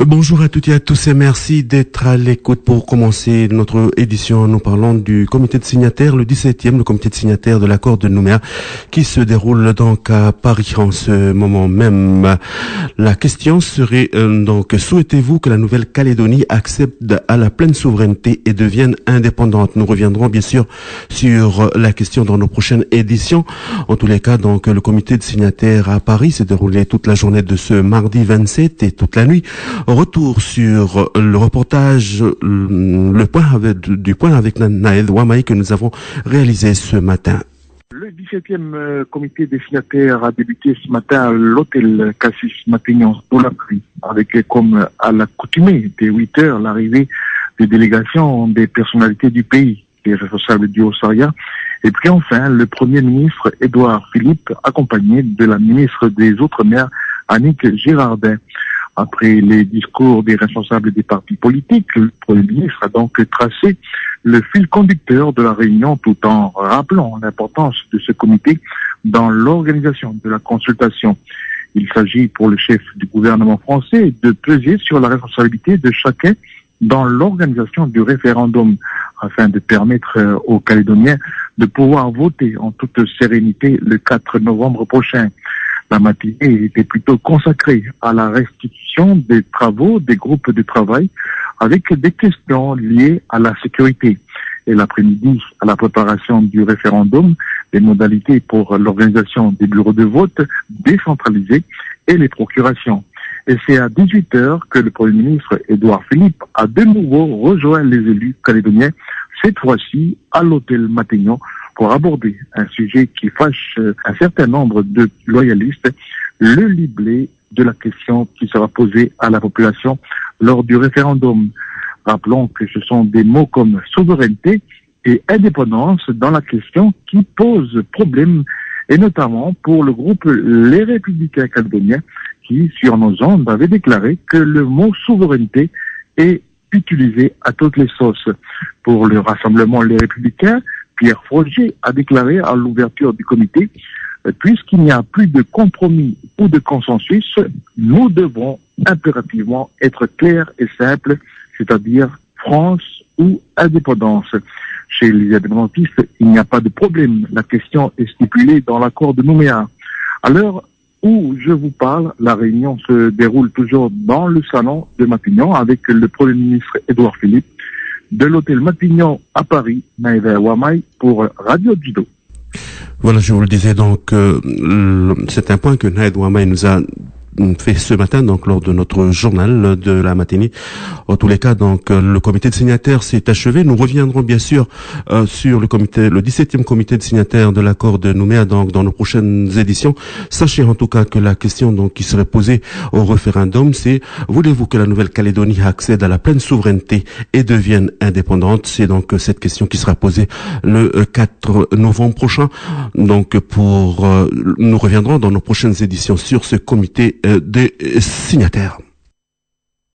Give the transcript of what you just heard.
Bonjour à toutes et à tous et merci d'être à l'écoute. Pour commencer notre édition, nous parlons du comité de signataires, le 17e, le comité de signataires de l'accord de Nouméa qui se déroule donc à Paris en ce moment même. La question serait donc, souhaitez-vous que la Nouvelle-Calédonie accède à la pleine souveraineté et devienne indépendante? Nous reviendrons bien sûr sur la question dans nos prochaines éditions. En tous les cas, donc, le comité de signataires à Paris s'est déroulé toute la journée de ce mardi 27 et toute la nuit. Retour sur le reportage, du point avec Naël Ouamaï que nous avons réalisé ce matin. Le 17e comité des signataires a débuté ce matin à l'hôtel Cassis Matignon pour la pluie, avec comme à l'accoutumée dès 8 heures l'arrivée des délégations des personnalités du pays, des responsables du Haut-Saria, et puis enfin le Premier ministre Édouard Philippe, accompagné de la ministre des Outre-mer Annick Girardin. Après les discours des responsables des partis politiques, le Premier ministre a donc tracé le fil conducteur de la réunion tout en rappelant l'importance de ce comité dans l'organisation de la consultation. Il s'agit pour le chef du gouvernement français de peser sur la responsabilité de chacun dans l'organisation du référendum afin de permettre aux Calédoniens de pouvoir voter en toute sérénité le 4 novembre prochain. La matinée était plutôt consacrée à la restitution des travaux des groupes de travail avec des questions liées à la sécurité. Et l'après-midi, à la préparation du référendum, les modalités pour l'organisation des bureaux de vote décentralisés et les procurations. Et c'est à 18 heures que le Premier ministre Édouard Philippe a de nouveau rejoint les élus calédoniens, cette fois-ci à l'hôtel Matignon, pour aborder un sujet qui fâche un certain nombre de loyalistes, le libellé de la question qui sera posée à la population lors du référendum. Rappelons que ce sont des mots comme souveraineté et indépendance dans la question qui posent problème, et notamment pour le groupe Les Républicains calédoniens qui, sur nos ondes, avait déclaré que le mot souveraineté est utilisé à toutes les sauces. Pour le rassemblement Les Républicains, Pierre Frogier a déclaré à l'ouverture du comité, puisqu'il n'y a plus de compromis ou de consensus, nous devons impérativement être clairs et simples, c'est-à-dire France ou indépendance. Chez les indépendantistes, il n'y a pas de problème. La question est stipulée dans l'accord de Nouméa. À l'heure où je vous parle, la réunion se déroule toujours dans le salon de Matignon avec le Premier ministre Édouard Philippe, de l'hôtel Matignon à Paris, Naël Ouamaï pour Radio Judo. Voilà, je vous le disais donc, c'est un point que Naël Ouamaï nous a fait ce matin, donc lors de notre journal de la matinée. En tous les cas, donc le comité de signataires s'est achevé. Nous reviendrons bien sûr sur le 17e comité de signataires de l'accord de Nouméa, donc dans nos prochaines éditions. Sachez en tout cas que la question donc qui serait posée au référendum, c'est voulez-vous que la Nouvelle-Calédonie accède à la pleine souveraineté et devienne indépendante? C'est donc cette question qui sera posée le 4 novembre prochain. Donc nous reviendrons dans nos prochaines éditions sur ce comité des signataires.